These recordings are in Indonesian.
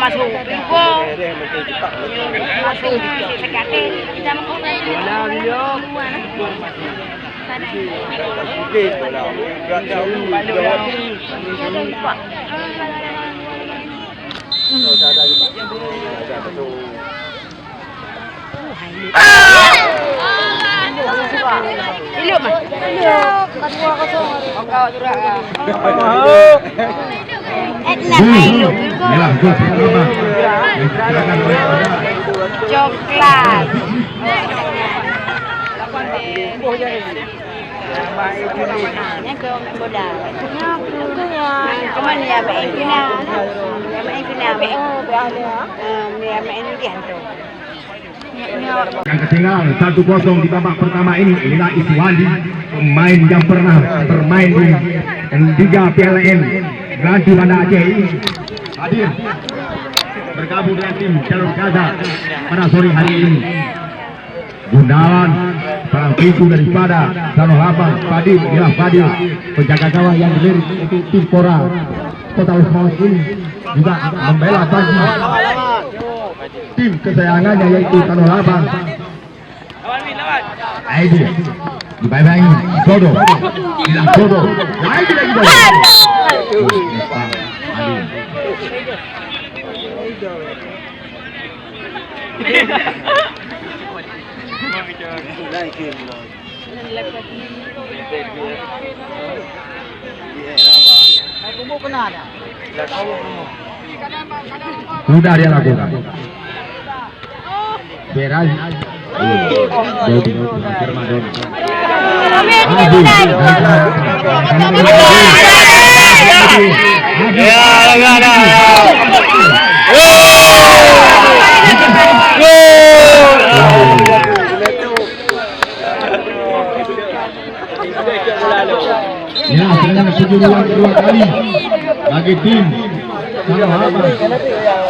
masuk. Pingko. Masuk sekatin. Kita mau Wala video. Okey, kalau gerak jauh, jawab. Ada juga. Ada betul. Ilok mah. Coklat. Yang ke boda. Cuman ya main final. Ya main final. Ya main dia tu. Yang ketinggalan 1-0 di babak pertama ini inilah Iswandi, pemain yang pernah bermain di Liga PLN Grandu Banda Aceh ini hadir bergabung dengan tim Jalur Gaza pada sore hari ini. Gunawan perang pintu daripada Sanoh Labang, Fadil ialah Fadil, penjaga gawang yang dilirik untuk tim Pora Kota Wismaus ini juga membela bagi tim kesayangannya yaitu Sanoh Labang. Aidi dibayang Sodo, bilang Sodo, lagi sudah dia lakukan. Beras. Ya, serangan kejuruan kedua kali bagi tim Sanoh Labang.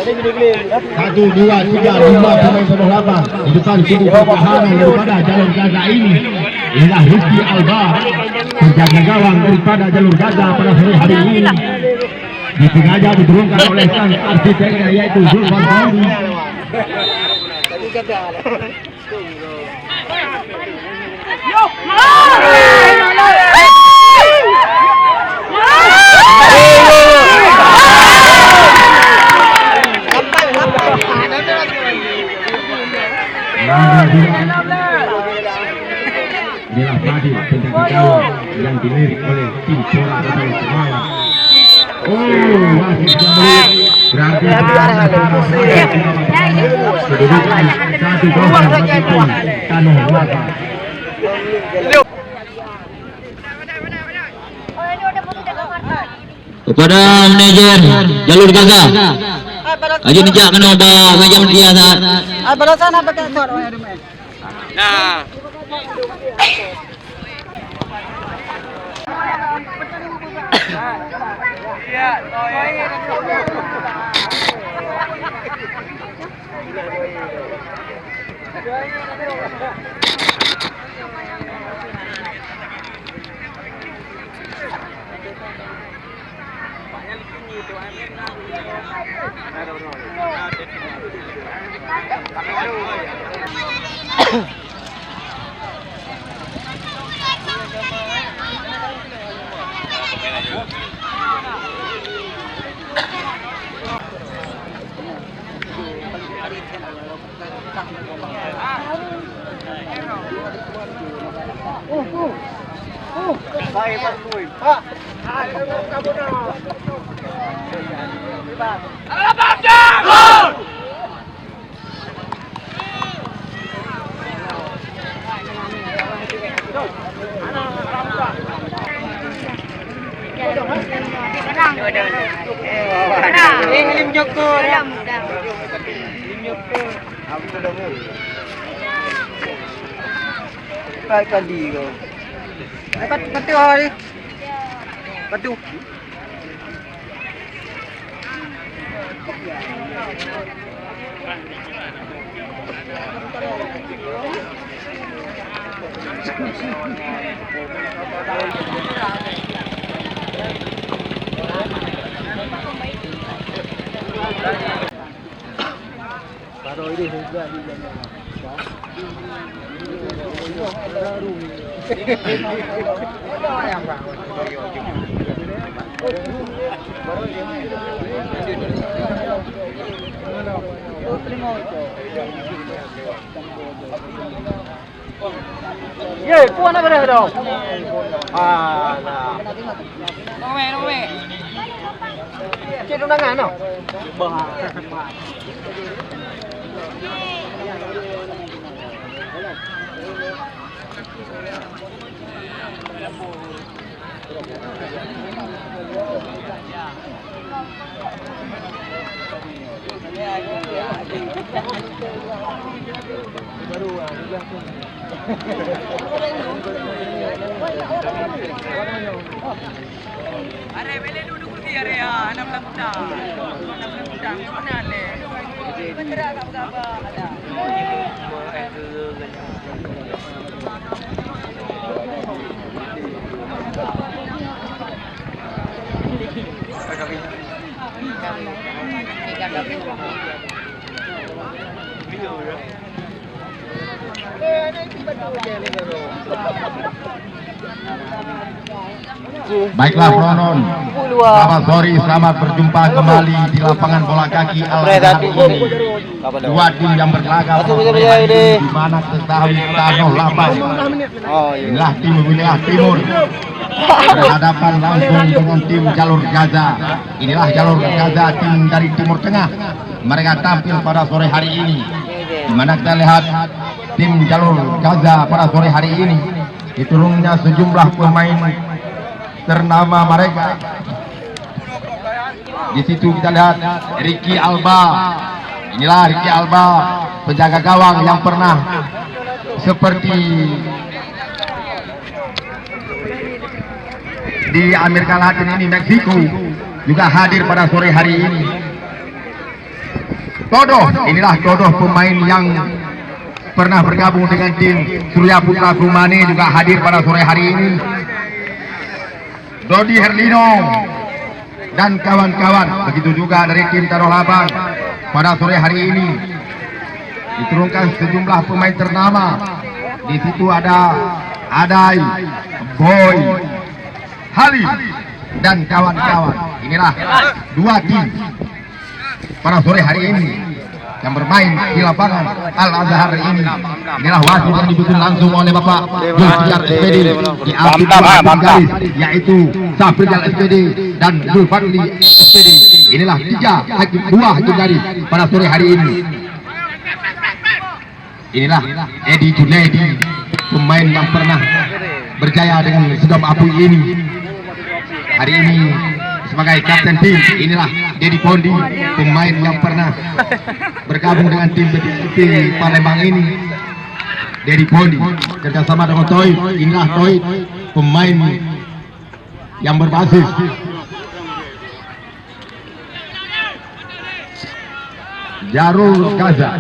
1, 2, 3, 5 pemain Sanoh Labang di depan sudut pertahanan daripada Jalur Gaza ini. Inilah Rizky Alba, penjaga gawang daripada Jalur Gaza pada sore hari ini. Di tengahnya diturunkan oleh sang arsiteknya yaitu Zulfan Fauzi. Inilah Fadil, penjaga gawang yang dilirik oleh tim Pora Kota Wismaus. Masih jauh berarti kedudukan 1-0 bagi tim Sanoh Labang. Kepada manajer Jalur Gaza, aja bijak kena bawa ngajam dia saat. Balasan apa kan tuan? Nah. Kai kali kau. Patu hari. Patu. Ye, kuah nak berapa dong? Nome. Cik undangan no? Are bele duduk kursi are ya, anak muda. Mana le? Bener apa ada. Baiklah Ronon, selamat sore, selamat berjumpa kembali di lapangan bola kaki Al-Azhar ini. Dua tim yang berlaga di mana ketahui Tanah Lapang. Inilah tim wilayah timur berhadapan langsung dengan tim jalur Gaza. Inilah jalur Gaza, tim dari timur tengah. Mereka tampil pada sore hari ini. Di mana kita lihat tim jalur Gaza pada sore hari ini diturunnya sejumlah pemain ternama mereka. Di situ kita lihat Ricky Alba. Inilah Ricky Alba, penjaga gawang yang pernah seperti di Amerika Latin ini, Meksiko, juga hadir pada sore hari ini. Todoh, inilah Todoh, pemain yang pernah bergabung dengan tim Surya Putra Kumane, juga hadir pada sore hari ini. Dodi Herlino dan kawan-kawan, begitu juga dari tim Tanah Lapang pada sore hari ini diturunkan sejumlah pemain ternama. Di situ ada Adai, Boy, Halil dan kawan-kawan. Inilah dua tim pada sore hari ini yang bermain di lapangan Al-Azhar ini. Inilah wasit yang dibikin langsung oleh Bapak Zulfiqar SPD, diambil dua garis, yaitu Safrizal SPD dan Zulfadli SPD. Inilah tiga hakim, dua hakim garis pada sore hari ini. Inilah Edi Junaidi, pemain yang pernah berjaya dengan Sedom Apu ini. Hari ini sebagai kapten tim. Inilah Dedi Pondi, pemain yang pernah bergabung dengan tim BPT Palembang ini. Dedi Pondi kerjasama dengan Toy. Inilah Toy, pemain yang berbasis Jarul Gaza.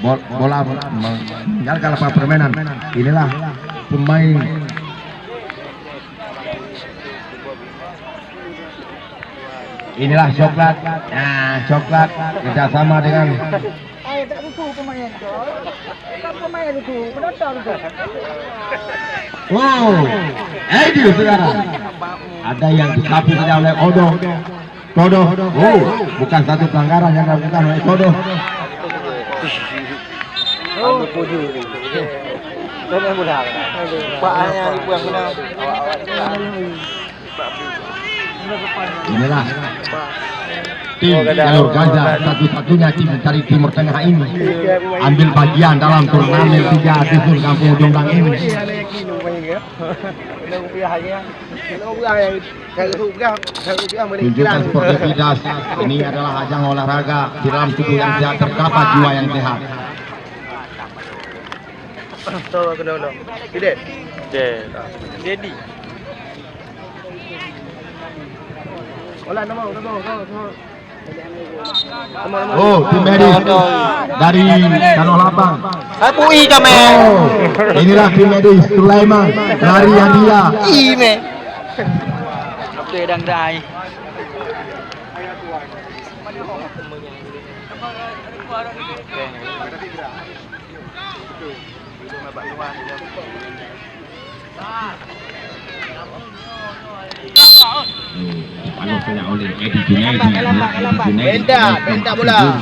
Bola meninggalkan lapangan permainan. Inilah pemain inilah Coklat. Nah, Coklat kerjasama dengan Edi, saudara. Ada yang disapu saja oleh Todoh. Bukan satu pelanggaran yang dilakukan oleh Todoh. Inilah tim jalur Gaza, satu-satunya tim dari Timur Tengah ini ambil bagian dalam turnamen 3 Susul Kampung Jomblang ini. Tunjukkan sportivitas. Ini adalah ajang olahraga. Di dalam tubuh yang sehat terdapat jiwa yang sehat. Dedi. Oh, tim medis dari Tanah Lapang. Inilah tim medis Sulaiman dari Yandia. Oke, đang dài. Kalau saya oleh Edi Junaidi, Benda bola.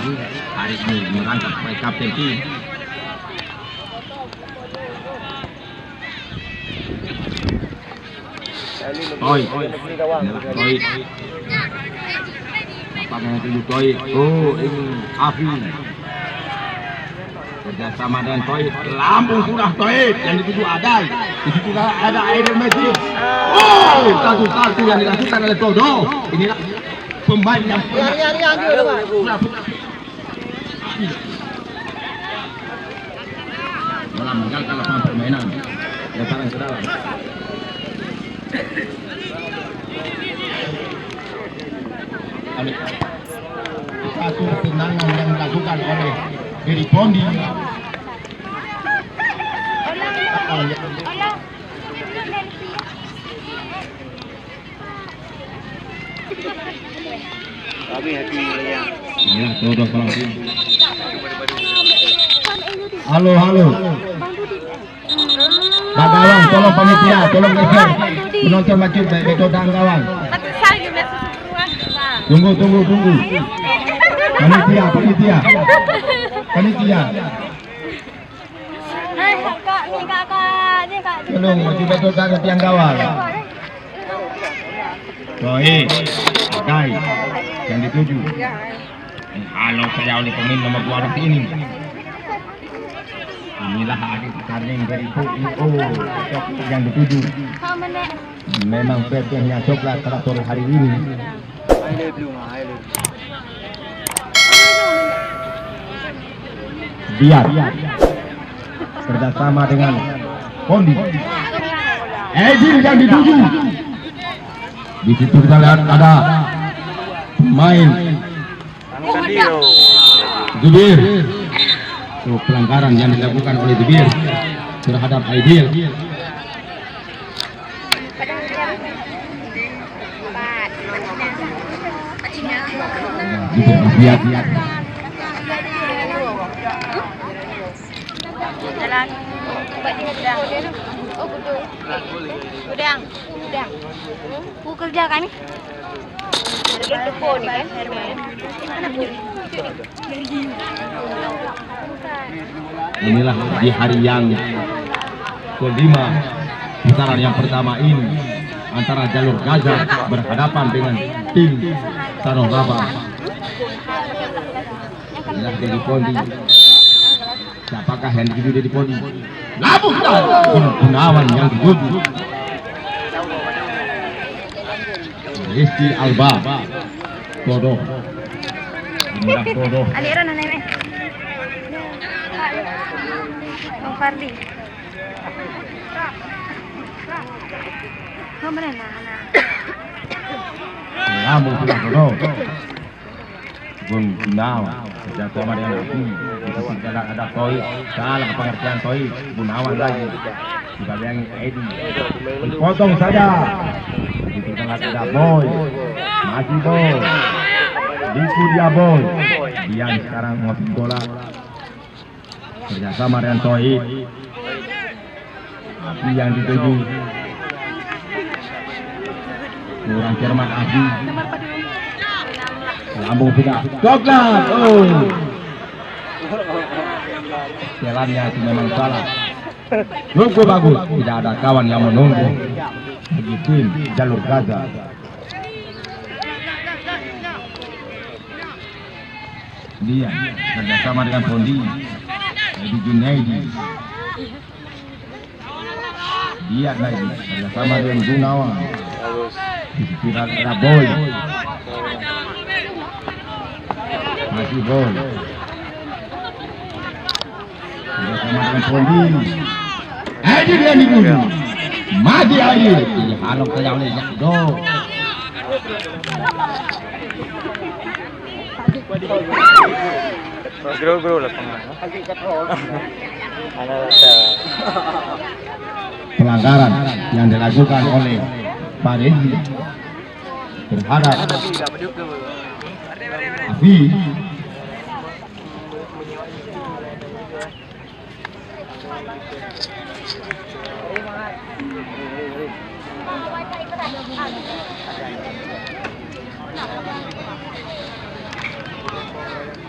hari ini merangkap sebagai kapten tim. Toy, apa yang tuju Toy? Oh, ini Afi. Kerjasama dengan Toy, lambung sudah Toy, yang dituju Adai, di situ ada Aiden Messi. Oh, satu yang dilakukan oleh Todo. Inilah pemain yang malah meninggalkan lapangan permainan. Lemparan ke dalam. Satu tendangan yang dilakukan oleh Gary Pondi. Ya, Todo Pelantin. Halo. Bang Gawang, tolong panitia, tolong geser. Penonton maju baik betul Bang Gawang. Tunggu. Panitia. Tolong maju betul ke tiang gawang. Baik, Adai yang dituju. Halo, saya oleh pemain nomor 12 ini. Inilah adik karning dari PIO yang dituju. Memang yang coklat pada sore hari ini. Biar kerjasama dengan Pondi. Edil yang dituju. Di situ kita lihat ada pemain Zubir. Pelanggaran yang dilakukan oleh Zubir terhadap Aidil. Lihat. Jalan. Udang. Kerja kami. Telepon kan. Inilah di hari yang kelima putaran yang pertama ini antara Jalur Gajah berhadapan dengan tim Tanah Raba. Inilah Dedi Pondi. Siapakah yang dituju Dedi Pondi? Lambung Gunawan yang dituju. Rizky Alba. Todo. Inilah Todo. Aliran nenek. Bang Fardi. Mana anak? Lambung sudah Todo. Bung Gunawan kerjasama dengan Afi. Di sisi ada Toy. Salah pengertian Toy. Gunawan lagi. Dibalik Edi. Potong saja. Di tengah ada Boy. Masih Boy. Diku dia Boy. Dia sekarang ngopi bola. Kerjasama dengan Toy. Afi yang dituju. Kurang cermat Afi. Lambung sudah coklat. Oh, jalannya itu memang salah. Nunggu bagus, tidak ada kawan yang menunggu. Begitu Jalur Gajah. Dia kerjasama dengan Pondi. Edi Junaidi. Dia lagi kerjasama dengan Gunawan. Di sekitar ada Boy. Masih Boy. Kerjasama dengan Pondi. Edi dia dituju. Masih Edi. Halong ke yang lainnya. Do. Grow lapangan. Pelanggaran yang dilakukan oleh Pak Rezi terhadap Afi.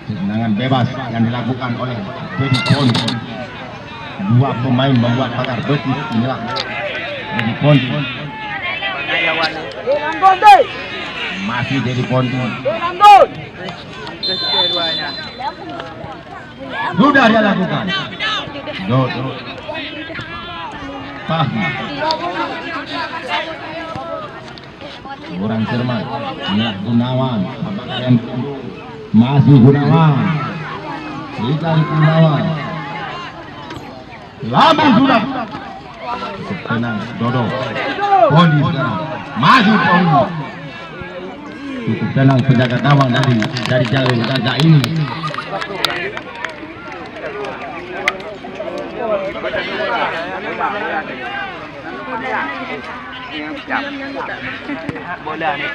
Tendangan bebas yang dilakukan oleh Dedi Pondi. Dua pemain membuat pagar betis. Inilah Dedi Pondi. Masih Dedi Pondi. Sudah dia lakukan. Dodo. Fahmi. Kurang cermat. Inilah Gunawan. Apakah yang masih Gunawan? Ikan Gunawan. Lama sudah. Tenang, Dodo. Pondi sekarang. Masih Pondi. Cukup tenang penjaga gawang dari jalur gagak ini. Bola ni.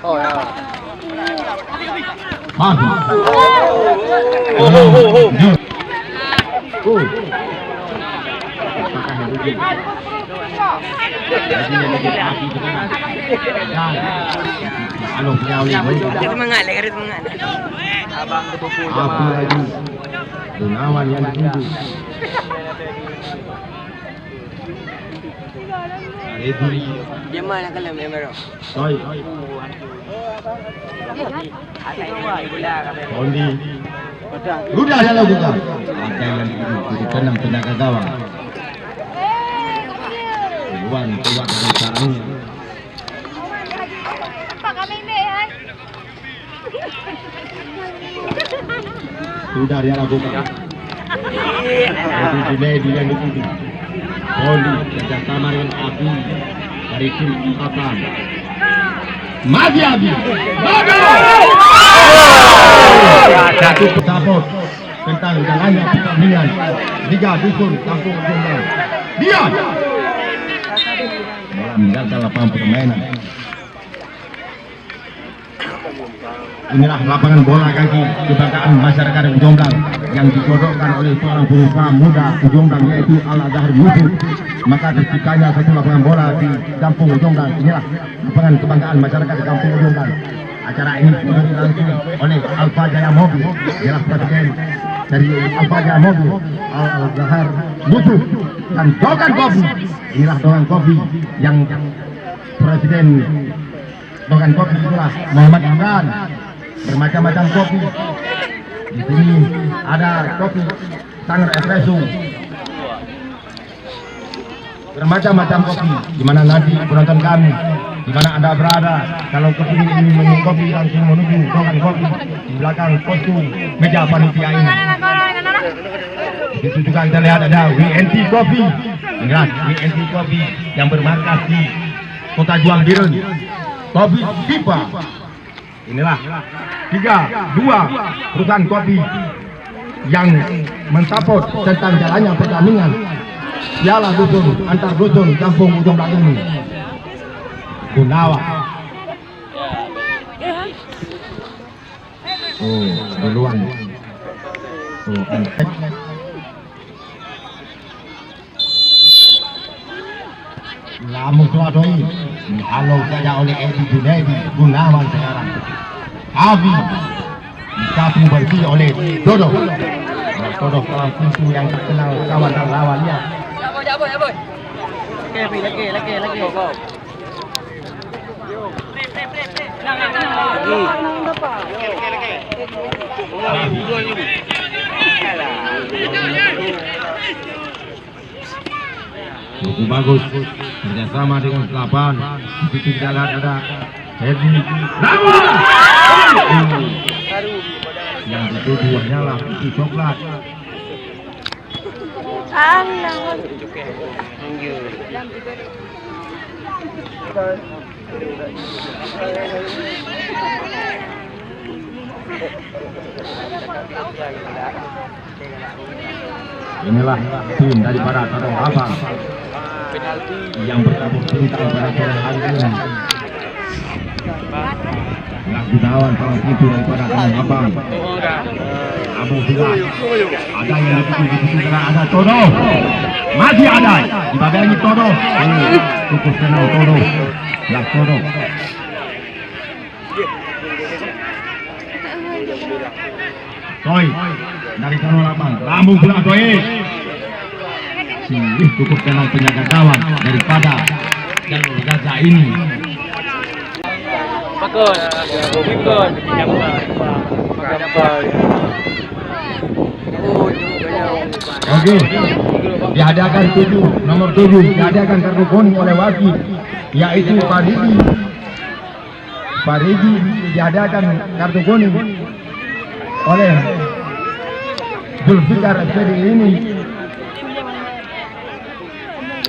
Oh ya. Fahmi. Semangat lagi, semangat. Abang kepupu Aku lagi. Gunawan yang ditunggu. Reduli. Dia mana kalau memang. Toy. Pondi. Sudah dia lakukan. Ada yang ditunggu. Tenang penjaga gawang. Keluar dari sarangnya. Sudah dia lakukan. Jadi yang dituju. Pondi kerjasama dengan Abi dari tim Angkatan. Maju Abi. Satu pesawat tentang jalannya pertandingan Liga Dusun Kampung Jombang. Dia menjaga lapangan permainan. Inilah lapangan bola kaki kebanggaan masyarakat Jombang yang digodokkan oleh seorang pengusaha muda Jombang yaitu Al-Azhar Yusuf. Maka terciptanya satu lapangan bola di Kampung Jombang. Inilah lapangan kebanggaan masyarakat di Kampung Jombang. Acara ini dihadiri langsung oleh Alfa Jaya Mobil. Ialah presiden dari Alfa Jaya Mobil Al-Azhar Yusuf dan Dogan Kopi. Inilah Dogan Kopi yang presiden Dogan Kopi itulah Muhammad Imran. Bermacam-macam kopi. Di sini ada kopi Sanggar Espresso. Bermacam-macam kopi. Di mana nanti penonton kami, di mana Anda berada, kalau kepingin ini minum kopi langsung menuju Dogan Kopi di belakang kostum meja panitia ini. Di situ juga kita lihat ada WNT Kopi. Inilah WNT Kopi yang bermarkas di Kota Juang Biren. Kopi Pipa. Inilah 3-2 perusahaan kopi yang mensupport tentang jalannya pertandingan Piala Dusun antar dusun Kampung Jombang ini. Gunawan. Oh, duluan. Oh, Lamu Suadoi dihalau saja oleh Edi Junaidi. Gunawan sekarang Abi disapu bersih oleh Dodo. Dodo orang pintu yang terkenal kawan dan lawan ya. Lagi. Cukup bagus kerjasama dengan Selapan. Di situ jalan ada Edi Lawan. Yang dituju hanyalah itu coklat. Inilah tim daripada Tanah Abang yang bergabung cinta pada sore hari ini. Belah Gunawan paling pintu daripada Kampung Abang. Abu juga. Ada yang lebih di situ dengan ada Todo. Masih ada. Di bagian ini Todo. Cukup senang Todo. Belah Todo. Toy dari Kano Lapang. Lambung belah Toy. Cukup senang penjaga gawang daripada jalur Gaza ini. Bagus. Bagus. Oke, dihadiahkan nomor 7 dihadiahkan kartu kuning oleh wasit yaitu Faridi. Faridi dihadiahkan kartu kuning oleh Zulfikar SPD ini.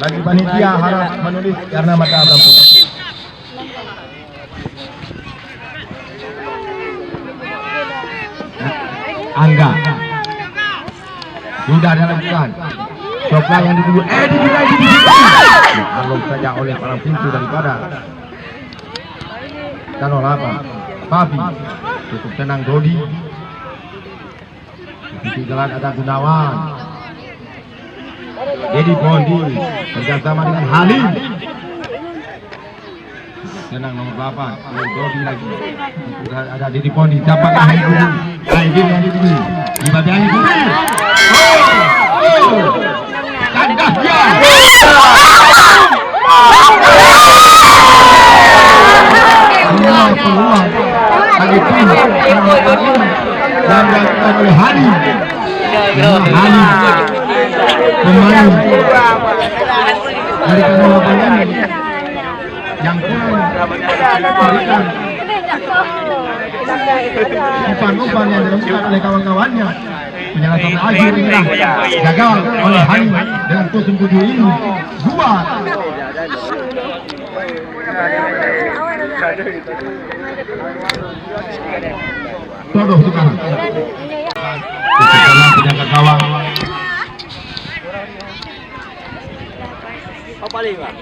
Bagi panitia harap menulis karena mata lampu. Angga sudah dilakukan. Coklat yang dituju dialog saja oleh para pintu daripada Kano Lapang. Papi cukup tenang Dodi. Di jalan ada Gunawan. Dedi Bondi bersama dengan Halim. Senang nomor 8 Dodi lagi. Sudah ada Dedi Bondi. Dapatlah Halim yang dituju. Di bagian itu. Tandas dia. Peluang bagi tim yang dilakukan oleh Halim. Halim pemain dari Kano Lapang ini yang kurang memberikan umpan-umpan yang dilakukan oleh kawan-kawannya. Penyelesaian akhir inilah gagal oleh Halim dengan 07 ini 2. Todo sekarang. Penjaga gawang. Apa lagi, Pak?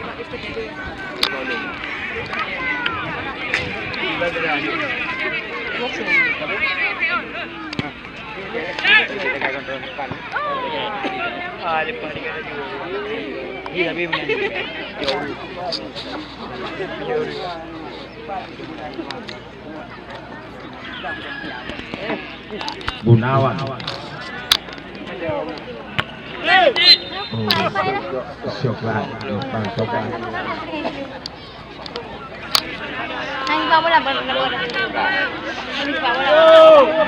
Gunawan. Coklat.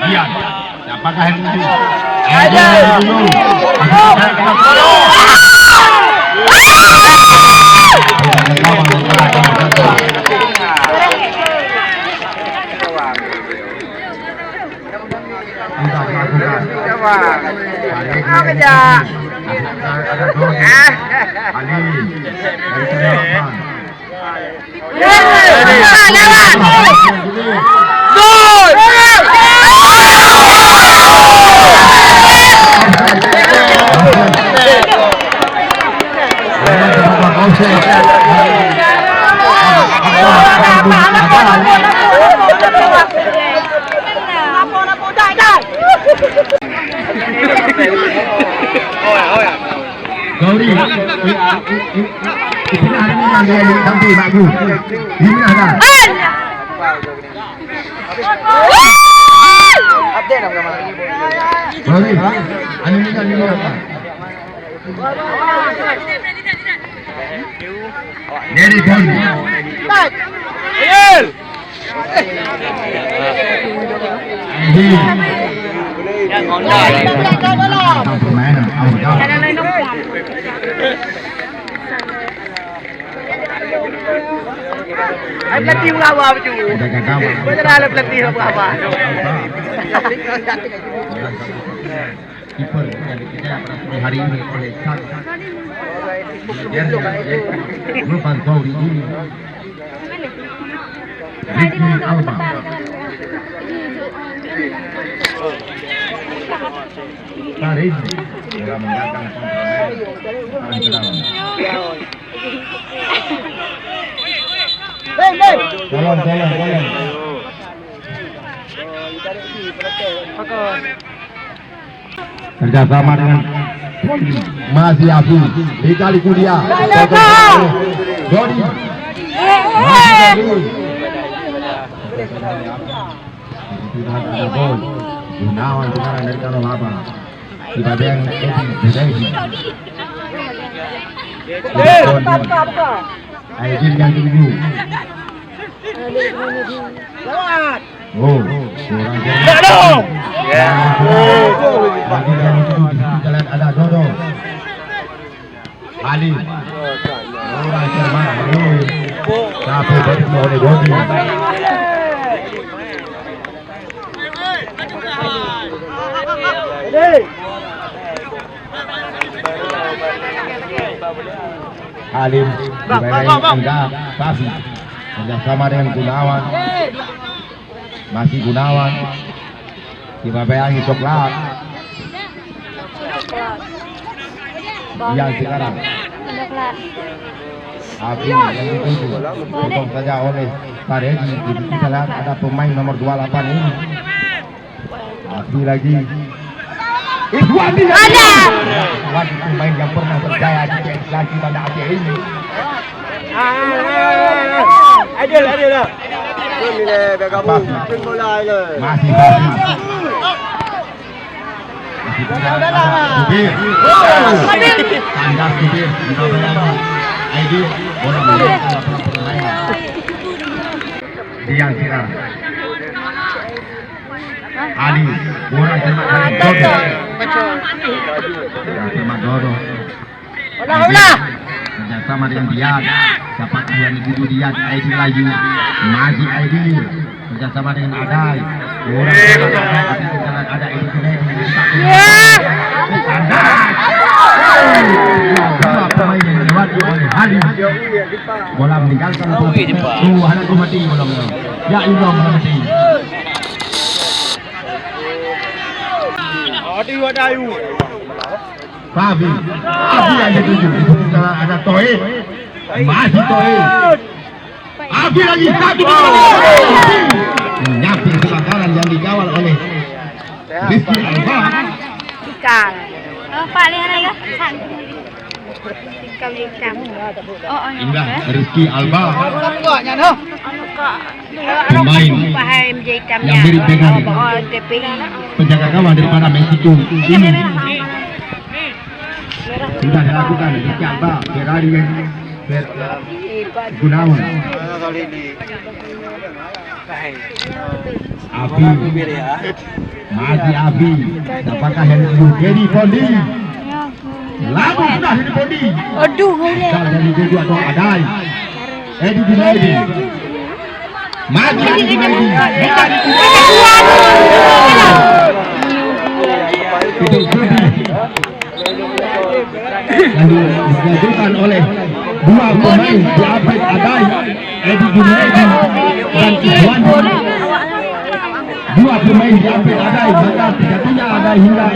Iya. Apakah yang itu? Ada. Gauri, ini hari ini yang dia tampil bagus. Ini ada. Update apa kemarin? Gauri, ini apa? Dari Bondi. Yang Honda. Permainan awal. Ay, pelatih apa tu? Macam mana pelatih apa? Kiper yang dikerjakan hari ini oleh Cak. Rupan Gauri ini. Ricky Alba. Farid juga mendatang paling ke dalam. Tolong. Kerjasama dengan masih Afi di kali kuliah. Dodi. Gunawan sekarang dari Kano Laba. Di bagian Aidin yang tuju. Oh, kurang bagi yang tuju di jalan ada Dodo. Ali. Orang cermat. Tapi betul oleh Dodi. Halim enggak Safi kerjasama dengan Gunawan, masih Gunawan dibayangi coklat yang sekarang Abi yang dituju potong saja oleh Taredi. Kita lihat ada pemain nomor 28 ini Abi lagi Iswandi ada lagi pemain yang pernah berjaya di PS lagi pada Abi ini. Adil lah. Ini deh, kamu bola le. Masih Subir. Tandas Subir. Aidil bola permainan. Dian sekarang. Ali, bola terima Dodo. Terima Dodo. Ulah. Kerjasama dengan Dian. Siapakah yang dituju Dian? Aidil lagi. Masih Aidil. Kerjasama dengan Adai. Bola ada Aidil sendiri. Tandas. Pemain yang dilewati oleh Ali. Bola meninggalkan anak mati bola. Ya Allah mati. Wadayu. Fabi yang dituju itu ada Toib, masih Toib. Abi lagi satu menyamping pelanggaran yang dikawal oleh Rizky Alba. Ikan. Pak lihat ya. Indah Rizky Alba. Pemain yang mirip dengan penjaga gawang daripada Mexico ini sudah dilakukan Rizky Alba, Ferrari Gunawan, Abi, masih Abi, apakah yang itu Gedi Fondi? Lama sudah ini Fondi. Aduh, Kalau yang itu atau Adai, Edi Junaidi, masih Edi Junaidi, itu yang dilakukan oleh dua pemain di Abid Adai, Edi Junaidi dan Iwan. Dua pemain di Abid Adai, maka sejatinya Adai hingga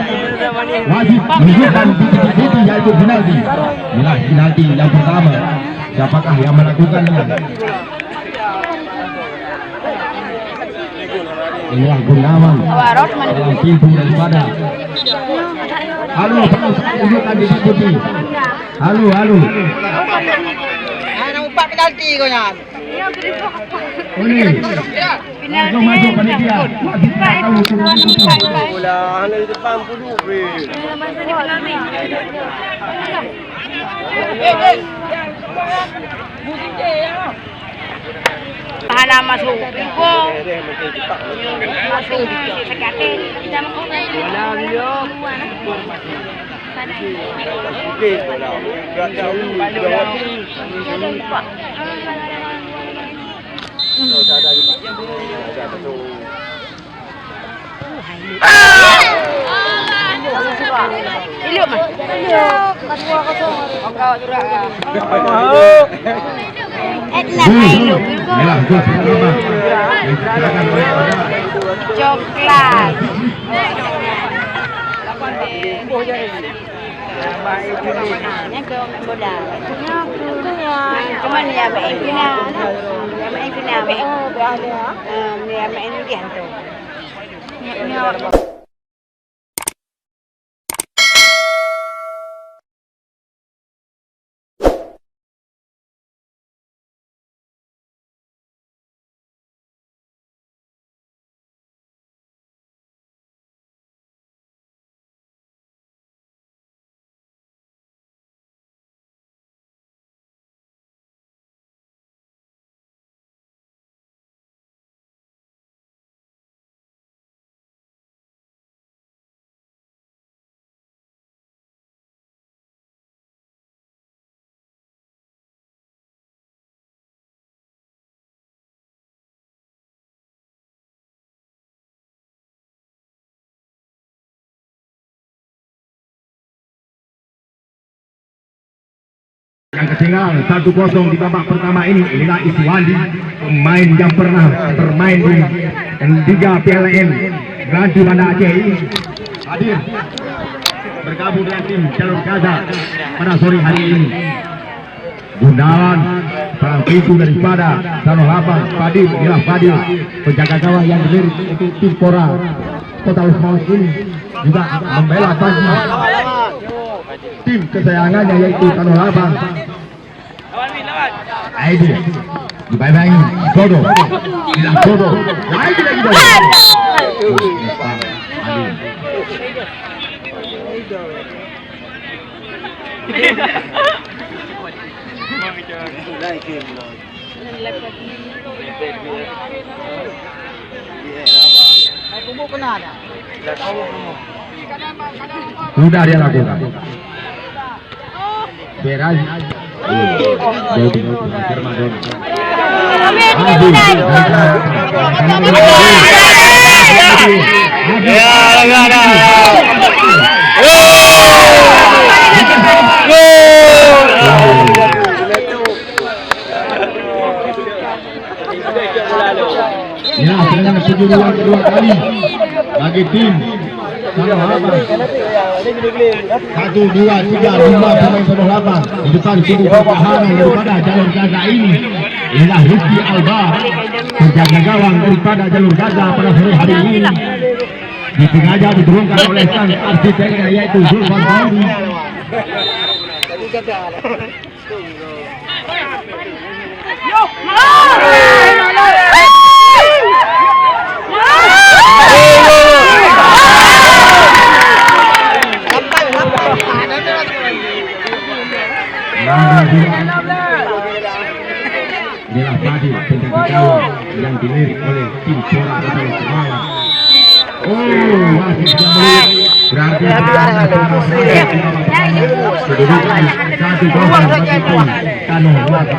wajib menunjukkan titik-titik yaitu penalti. Inilah penalti yang pertama. Siapakah yang melakukannya? Inilah Gunawan dalam pintu daripada. Halo, tunjukkan di putih. Halo. Anak umpat penalti kau nyan. Ini. Masuk panitia. Bola hanya di depan puluh. Tahan masuk. Masuk sekatin. Kita mau bola dia. Okey, bola. Gerak jauh. Iluk mas. Coklat. Nhá cơ cô đào. Cuma ni ya main pina. Ya main pina. Ya main ni kan tu. Yang ketinggalan 1-0 di babak pertama ini inilah Iswandi, pemain yang pernah bermain di Liga PLN Grandi Banda Aceh hadir bergabung dengan tim Jalur Gaza pada sore hari ini. Gunawan perang pintu daripada Tanah Abang Fadil, inilah Fadil penjaga gawang yang dilirik untuk tim Pora Kota Usman ini juga membela bagi tim kesayangannya yaitu Tanah Abang. Aidi dibayang Godo, bilang Godo, lagi Godo. Sudah dia lakukan. Beras. Ya, serangan kejuruan kedua kali bagi tim Tanah Abang. 1, 2, 3, 5 pemain Tanah Abang di depan sudut pertahanan daripada Jalur Gaza ini. Inilah Rizky Alba, penjaga gawang daripada Jalur Gaza pada sore hari ini. Disengaja diturunkan oleh sang arsiteknya yaitu Zulfan Fauzi. Inilah Fadil, penjaga gawang yang dilirik oleh tim Pora Kota Usman. Masih bisa melihat berarti kedudukan 1-0 bagi tim Tanah Abang.